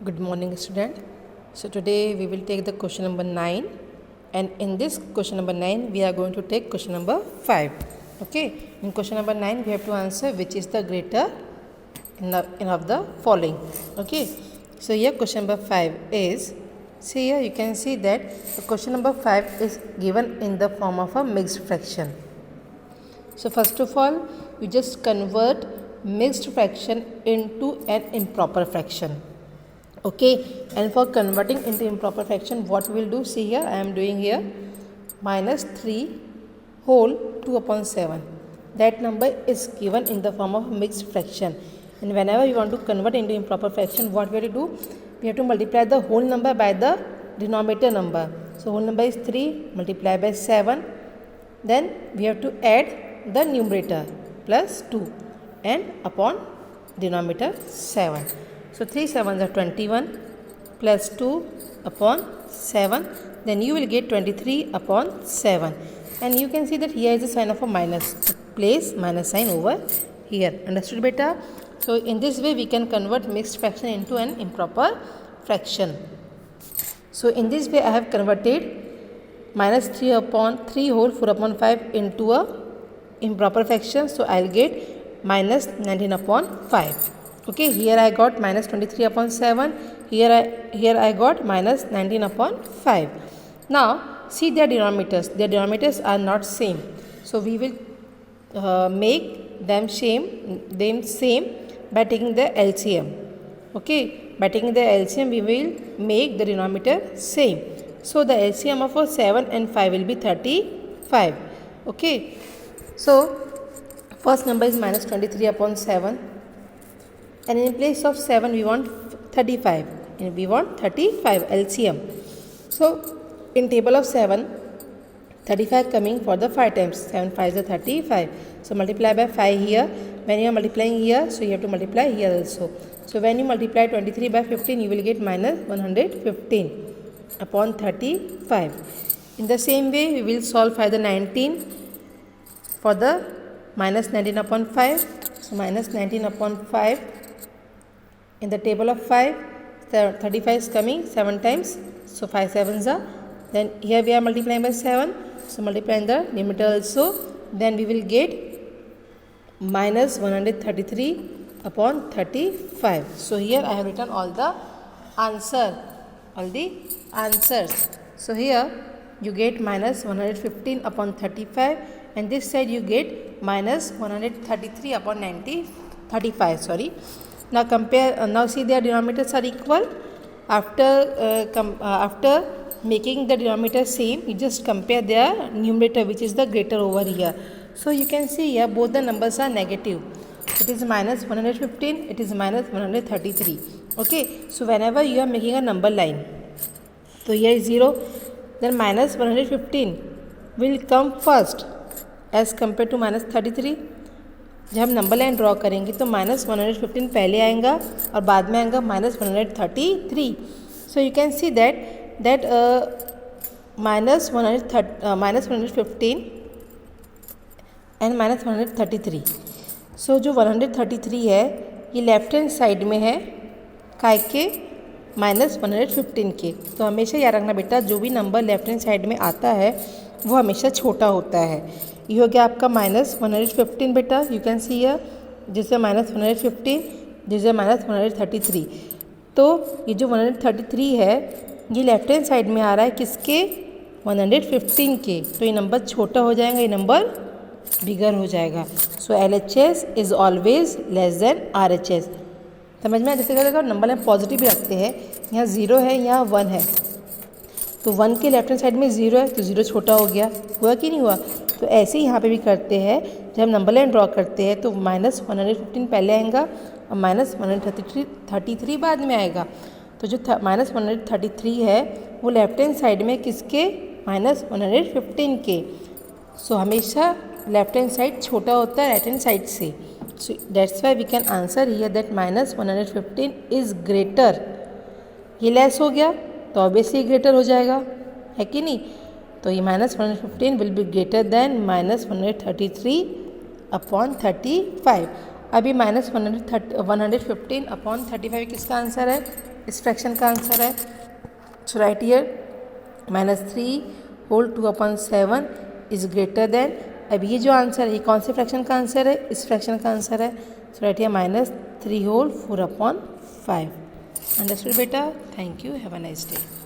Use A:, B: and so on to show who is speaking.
A: Good morning, student. So today we will take the question number 9, and in this question number 9 we are going to take question number 5. Okay, in question number 9 we have to answer which is the greater in of the following. Okay, so here question number 5 is, see here you can see that the question number 5 is given in the form of a mixed fraction. So first of all, you just convert mixed fraction into an improper fraction. Okay, and for converting into improper fraction, what we will do, see here I am doing here minus 3 whole 2 upon 7. That number is given in the form of mixed fraction, and whenever you want to convert into improper fraction, what we have to do, we have to multiply the whole number by the denominator number. So whole number is 3 multiplied by 7, then we have to add the numerator plus 2 and upon denominator 7. So 3 7s are 21 plus 2 upon 7, then you will get 23 upon 7, and you can see that here is the sign of a minus. Place minus sign over here. Understood beta? So in this way we can convert mixed fraction into an improper fraction. So in this way I have converted minus 3 upon 3 whole 4 upon 5 into a improper fraction. So I will get minus 19 upon 5. Okay, here I got minus 23 upon 7, here I got minus 19 upon 5. Now see their denominators are not same, so we will make them same by taking the LCM. Okay, by taking the LCM we will make the denominator same. So the LCM of 7 and 5 will be 35. Okay, so first number is minus 23 upon 7. And in place of 7 we want 35, and we want 35 LCM. So in table of 7, 35 coming for the 5 times, 7 5 is 35. So multiply by 5 here. When you are multiplying here, so you have to multiply here also. So when you multiply 23 by 15, you will get minus 115 upon 35. In the same way, we will solve for the 19 for the minus 19 upon 5. So minus 19 upon 5. In the table of 5, 35 is coming 7 times, so 5 7s are. Then here we are multiplying by 7, so multiplying the numerator also. Then we will get minus 133 upon 35. So here I have written all the answers. So here you get minus 115 upon 35, and this side you get minus 133 upon 35. Sorry. Now compare. Now see their denominators are equal. After making the denominator same, you just compare their numerator, which is the greater over here. So you can see here both the numbers are negative. It is minus 115. It is minus 133. Okay. So whenever you are making a number line, so here is 0. Then minus 115 will come first as compared to minus 33. जब हम number line draw करेंगे तो minus 115 पहले आएगा और बाद में आएगा minus 133. So you can see that minus 115 and minus 133. सो जो 133 है ये लेफ्ट हैंड साइड में है काय के माइनस 115 के. तो हमेशा याद रखना बेटा, जो भी नंबर लेफ्ट हैंड साइड में आता है वो हमेशा छोटा होता है. ये हो गया आपका माइनस 115 बेटा. You can see here this is minus 115, this is minus 133. तो ये जो 133 है ये लेफ्ट हैंड साइड में आ रहा है किसके, 115 के. तो ये नंबर छोटा हो जाएगा, ये नंबर बिगर हो जाएगा. सो LHS is always less than RHS. समझ में? जैसे अगर नंबर में पॉजिटिव भी रखते हैं, यहाँ 0 है यहाँ 1 है, तो 1 के लेफ्ट हैंड साइड में 0 है तो 0 छोटा हो गया. हुआ कि नहीं हुआ? तो ऐसे ही यहाँ पे भी करते हैं. जब हम नंबर लाइन ड्रॉ करते हैं तो माइनस 115 पहले आएगा और माइनस 133 बाद में आएगा. तो जो माइनस 133 है वो लेफ्ट हैंड साइड में किसके, माइनस 115 के. सो हमेशा लेफ्ट हैंड साइड छोटा होता है राइट हैंड साइड से. So that's why we can answer here that minus 115 is greater. ये लेस हो गया तो ऑब्वियसली ग्रेटर हो जाएगा, है कि नहीं? तो ये minus 115 will be greater than minus 133 upon 35. अभी माइनस 115 अपॉन 35 किसका आंसर है? इस फ्रैक्शन का आंसर है। So right here -3 whole 2/7 is greater than, अब ये जो आंसर है ये कौन से फ्रैक्शन का आंसर है, इस फ्रैक्शन का आंसर है। So right here -3 whole 4/5। Understood बेटा? Thank you, have a nice day.